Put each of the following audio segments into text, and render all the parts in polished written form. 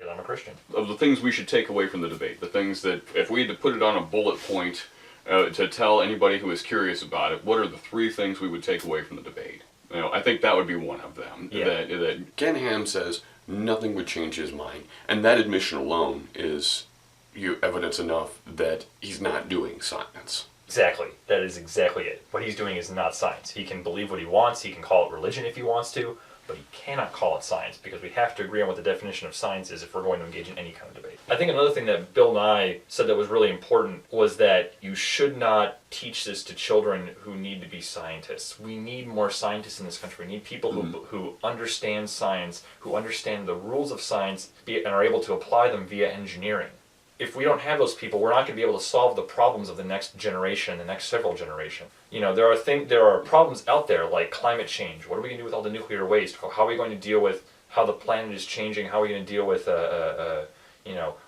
Because I'm a Christian. Of the things we should take away from the debate, the things that, if we had to put it on a bullet point to tell anybody who is curious about it, what are the 3 things we would take away from the debate? I think that would be one of them. Yeah. That Ken Ham says nothing would change his mind, and that admission alone is evidence enough that he's not doing science. Exactly. That is exactly it. What he's doing is not science. He can believe what he wants, he can call it religion if he wants to, but he cannot call it science, because we have to agree on what the definition of science is if we're going to engage in any kind of debate. I think another thing that Bill Nye said that was really important was that you should not teach this to children who need to be scientists. We need more scientists in this country. We need people who understand science, who understand the rules of science, and are able to apply them via engineering. If we don't have those people, we're not going to be able to solve the problems of the next generation, the next several generations. There are problems out there like climate change. What are we going to do with all the nuclear waste? How are we going to deal with how the planet is changing? How are we going to deal with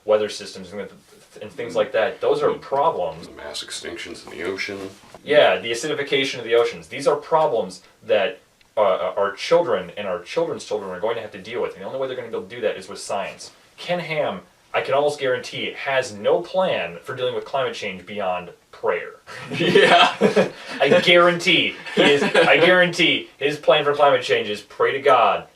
weather systems and things like that? Those are problems. Mass extinctions in the ocean. Yeah, the acidification of the oceans. These are problems that our children and our children's children are going to have to deal with. And the only way they're going to be able to do that is with science. Ken Ham, I can almost guarantee, has no plan for dealing with climate change beyond prayer. Yeah. I guarantee his plan for climate change is pray to God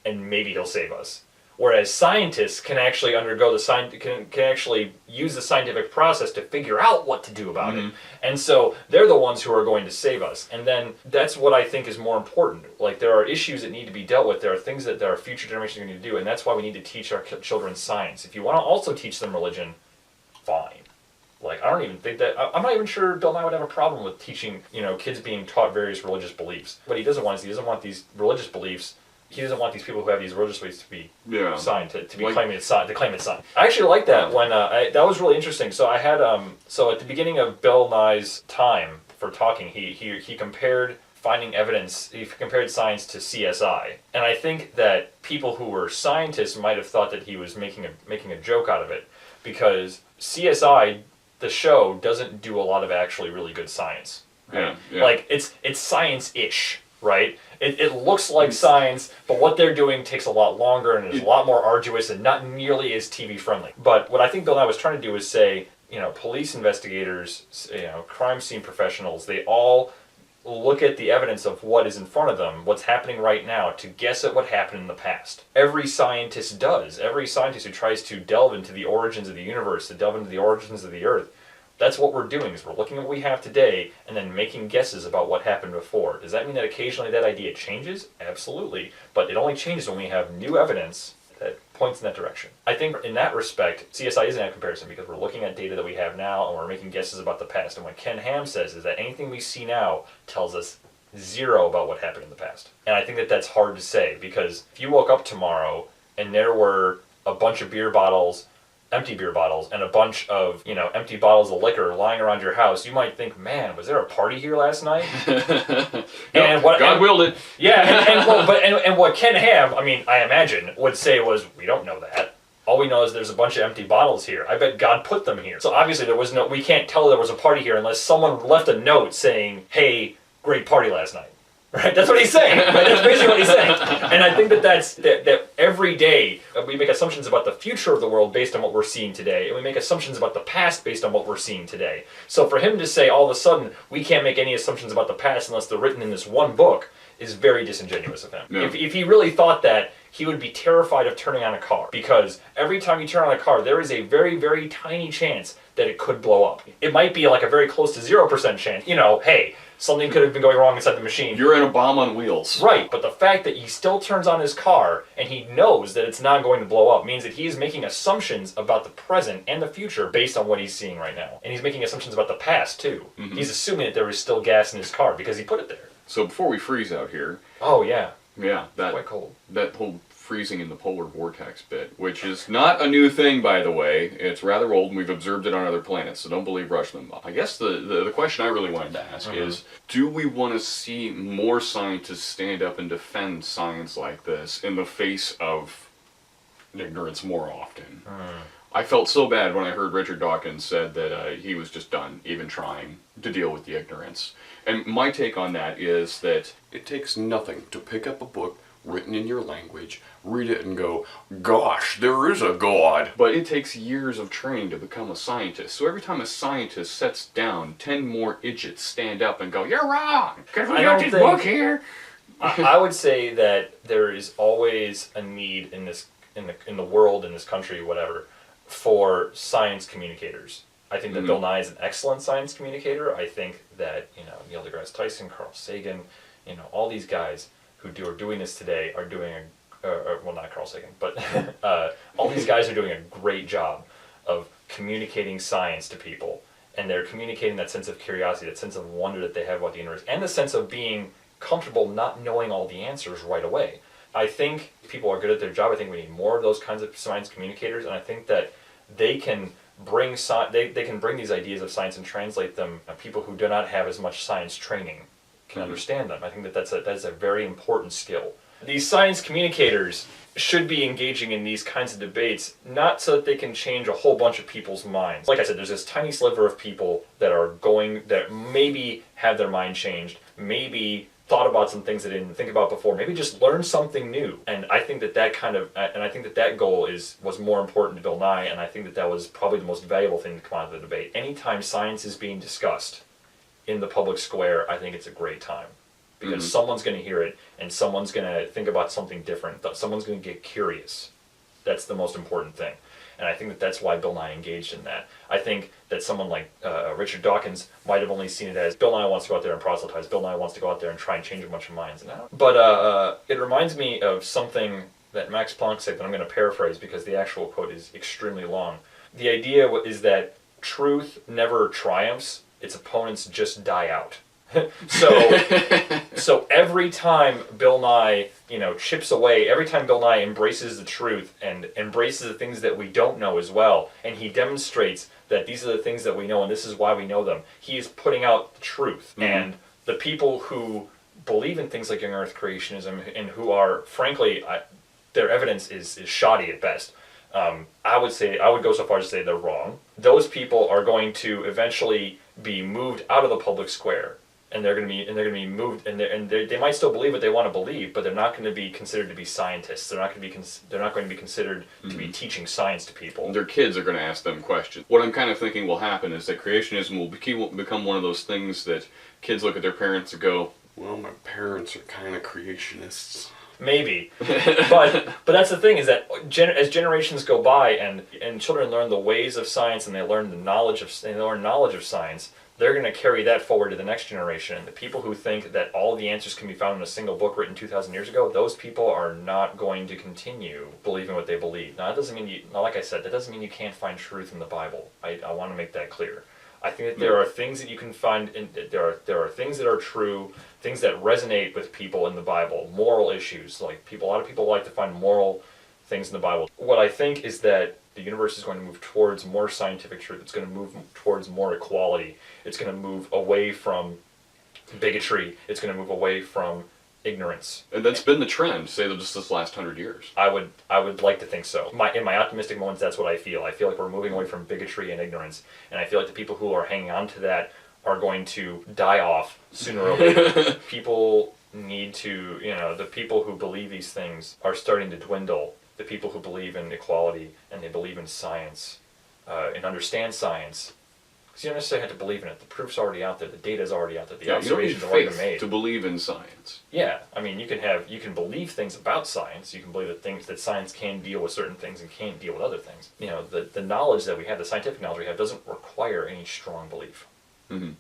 and maybe he'll save us. Whereas scientists can actually can actually use the scientific process to figure out what to do about it. And so they're the ones who are going to save us. And then that's what I think is more important. Like, there are issues that need to be dealt with. There are things that our future generations are going to do, and that's why we need to teach our children science. If you want to also teach them religion, fine. Like, I don't even think that, I'm not even sure Bill Nye would have a problem with teaching, kids being taught various religious beliefs. What he doesn't want is he doesn't want these religious beliefs. He doesn't want these people who have these religious beliefs to be signed, to be claiming it's science. I actually like that when that was really interesting. So I had so at the beginning of Bill Nye's time for talking, he compared finding evidence. He compared science to CSI, and I think that people who were scientists might have thought that he was making a joke out of it, because CSI, the show, doesn't do a lot of actually really good science. Right? Yeah. Like it's science-ish. Right? It looks like science, but what they're doing takes a lot longer and is a lot more arduous and not nearly as TV friendly. But what I think Bill Nye was trying to do is say, police investigators, crime scene professionals, they all look at the evidence of what is in front of them, what's happening right now, to guess at what happened in the past. Every scientist does. Every scientist who tries to delve into the origins of the universe, to delve into the origins of the Earth, that's what we're doing, is we're looking at what we have today and then making guesses about what happened before. Does that mean that occasionally that idea changes? Absolutely. But it only changes when we have new evidence that points in that direction. I think in that respect, CSI isn't a comparison, because we're looking at data that we have now and we're making guesses about the past. And what Ken Ham says is that anything we see now tells us zero about what happened in the past. And I think that that's hard to say, because if you woke up tomorrow and there were a bunch of empty beer bottles, and a bunch of, empty bottles of liquor lying around your house, you might think, man, was there a party here last night? God willed it. Yeah, and what Ken Ham, I imagine, would say was, we don't know that. All we know is there's a bunch of empty bottles here. I bet God put them here. So obviously we can't tell there was a party here unless someone left a note saying, hey, great party last night. Right? That's what he's saying. Right? That's basically what he's saying. And I think that every day we make assumptions about the future of the world based on what we're seeing today, and we make assumptions about the past based on what we're seeing today. So for him to say all of a sudden we can't make any assumptions about the past unless they're written in this one book is very disingenuous of him. Yeah. If he really thought that, he would be terrified of turning on a car, because every time you turn on a car, there is a very, very tiny chance that it could blow up. It might be like a very close to 0% chance. Hey, something could have been going wrong inside the machine. You're in a bomb on wheels. Right, but the fact that he still turns on his car and he knows that it's not going to blow up means that he is making assumptions about the present and the future based on what he's seeing right now. And he's making assumptions about the past, too. Mm-hmm. He's assuming that there is still gas in his car because he put it there. So before we freeze out here... Oh, yeah. Yeah, it's quite cold. That whole freezing in the polar vortex bit, which is not a new thing, by the way. It's rather old, and we've observed it on other planets, so don't believe Rush Limbaugh. I guess the question I really wanted to ask is, do we want to see more scientists stand up and defend science like this in the face of ignorance more often? I felt so bad when I heard Richard Dawkins said that he was just done even trying to deal with the ignorance. And my take on that is that it takes nothing to pick up a book written in your language, read it and go, gosh, there is a God. But it takes years of training to become a scientist. So every time a scientist sits down, 10 more idiots stand up and go, you're wrong, because we got this book here. I would say that there is always a need in the world, in this country, whatever, for science communicators. I think that Bill Nye is an excellent science communicator. I think that Neil deGrasse Tyson, Carl Sagan, all these guys who are doing this today are doing well, not Carl Sagan, but all these guys are doing a great job of communicating science to people, and they're communicating that sense of curiosity, that sense of wonder that they have about the universe, and the sense of being comfortable not knowing all the answers right away. I think people are good at their job. I think we need more of those kinds of science communicators, and I think that they can bring they can bring these ideas of science and translate them. People who do not have as much science training can understand them. I think that that's a very important skill. These science communicators should be engaging in these kinds of debates, not so that they can change a whole bunch of people's minds. Like I said, there's this tiny sliver of people that maybe have their mind changed, maybe thought about some things they didn't think about before, maybe just learned something new. And I think that goal was more important to Bill Nye, and I think that was probably the most valuable thing to come out of the debate. Anytime science is being discussed in the public square, I think it's a great time. Because someone's going to hear it, and someone's going to think about something different. Someone's going to get curious. That's the most important thing. And I think that that's why Bill Nye engaged in that. I think that someone like Richard Dawkins might have only seen it as Bill Nye wants to go out there and proselytize. Bill Nye wants to go out there and try and change a bunch of minds. But it reminds me of something that Max Planck said that I'm going to paraphrase because the actual quote is extremely long. The idea is that truth never triumphs. Its opponents just die out. So every time Bill Nye, chips away, every time Bill Nye embraces the truth and embraces the things that we don't know as well, and he demonstrates that these are the things that we know and this is why we know them, he is putting out the truth. And the people who believe in things like young earth creationism and who are, frankly, their evidence is shoddy at best. I would go so far as to say they're wrong. Those people are going to eventually be moved out of the public square. And they're going to be moved, and they might still believe what they want to believe, but they're not going to be considered to be scientists. They're not going to be considered to be teaching science to people. Their kids are going to ask them questions. What I'm kind of thinking will happen is that creationism will become one of those things that kids look at their parents and go, "Well, my parents are kind of creationists." Maybe, but that's the thing is that as generations go by and children learn the ways of science and they learn knowledge of science. They're going to carry that forward to the next generation. The people who think that all the answers can be found in a single book written 2,000 years ago, those people are not going to continue believing what they believe. Now, that doesn't mean like I said, that doesn't mean you can't find truth in the Bible. I want to make that clear. I think that there are things that you can find, there are things that are true, things that resonate with people in the Bible, moral issues. A lot of people like to find moral things in the Bible. What I think is that the universe is going to move towards more scientific truth. It's going to move towards more equality. It's going to move away from bigotry. It's going to move away from ignorance. And that's been the trend, say, just this last 100 years. I would like to think so. In my optimistic moments, that's what I feel. I feel like we're moving away from bigotry and ignorance, and I feel like the people who are hanging on to that are going to die off sooner or later. People need to, the people who believe these things are starting to dwindle. The people who believe in equality and they believe in science and understand science. Because you don't necessarily have to believe in it. The proof's already out there. The data's already out there. The observations have already been made. To believe in science. Yeah, I mean, you can believe things about science. You can believe that science can deal with certain things and can't deal with other things. The knowledge that we have, the scientific knowledge we have, doesn't require any strong belief. Mm-hmm.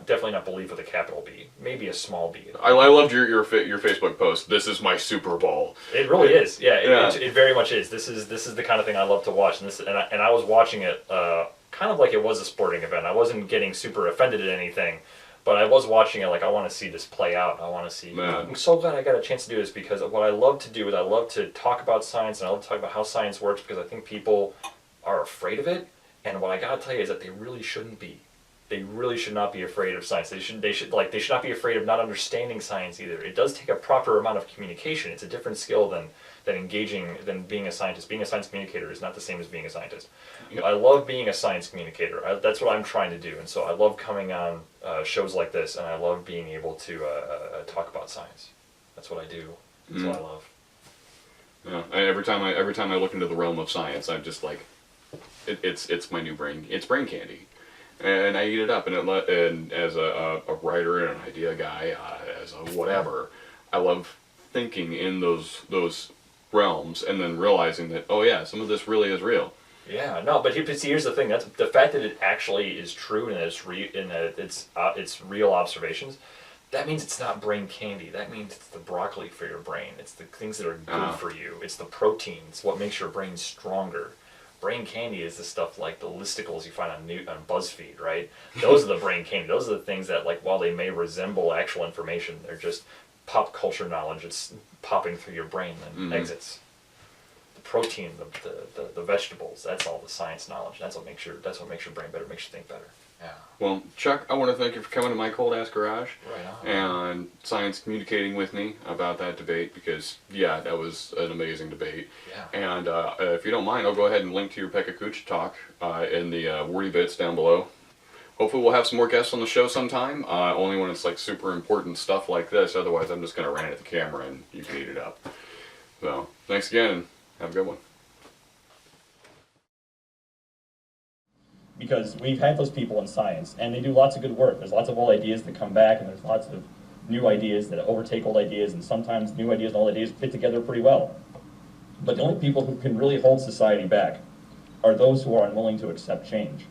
Definitely not belief with a capital B. Maybe a small b. I loved your Facebook post. This is my Super Bowl. It really is. Yeah, it very much is. This is the kind of thing I love to watch, and I was watching it kind of like it was a sporting event. I wasn't getting super offended at anything, but I was watching it like I want to see this play out. I want to see. Man. I'm so glad I got a chance to do this because what I love to do is I love to talk about science and I love to talk about how science works because I think people are afraid of it, and what I gotta tell you is that they really shouldn't be. They really should not be afraid of science. They should not be afraid of not understanding science either. It does take a proper amount of communication. It's a different skill than being a scientist. Being a science communicator is not the same as being a scientist. I love being a science communicator. That's what I'm trying to do, and so I love coming on shows like this, and I love being able to talk about science. That's what I do. That's what I love. Yeah, every time I look into the realm of science, I'm just like, it's my new brain. It's brain candy, and I eat it up. And as a writer and an idea guy, as a whatever, I love thinking in those realms, and then realizing that, oh yeah, some of this really is real. Yeah, no, but here's the thing. That's the fact that it actually is true and that it's real observations. That means it's not brain candy. That means it's the broccoli for your brain. It's the things that are good for you. It's the proteins, what makes your brain stronger. Brain candy is the stuff like the listicles you find on BuzzFeed, right? Those are the brain candy. Those are the things that, like, while they may resemble actual information, they're just pop culture knowledge. It's popping through your brain and exits. The protein, the vegetables, that's all the science knowledge. That's what makes your brain better, makes you think better. Yeah. Well, Chuck, I want to thank you for coming to my cold ass garage Right on. and science communicating with me about that debate, because yeah, that was an amazing debate. Yeah. And if you don't mind, I'll go ahead and link to your Pekakucha talk in the wordy bits down below. Hopefully we'll have some more guests on the show sometime, only when it's like super important stuff like this. Otherwise, I'm just going to rant at the camera and you can eat it up. So, thanks again and have a good one. Because we've had those people in science, and they do lots of good work. There's lots of old ideas that come back, and there's lots of new ideas that overtake old ideas, and sometimes new ideas and old ideas fit together pretty well. But the only people who can really hold society back are those who are unwilling to accept change.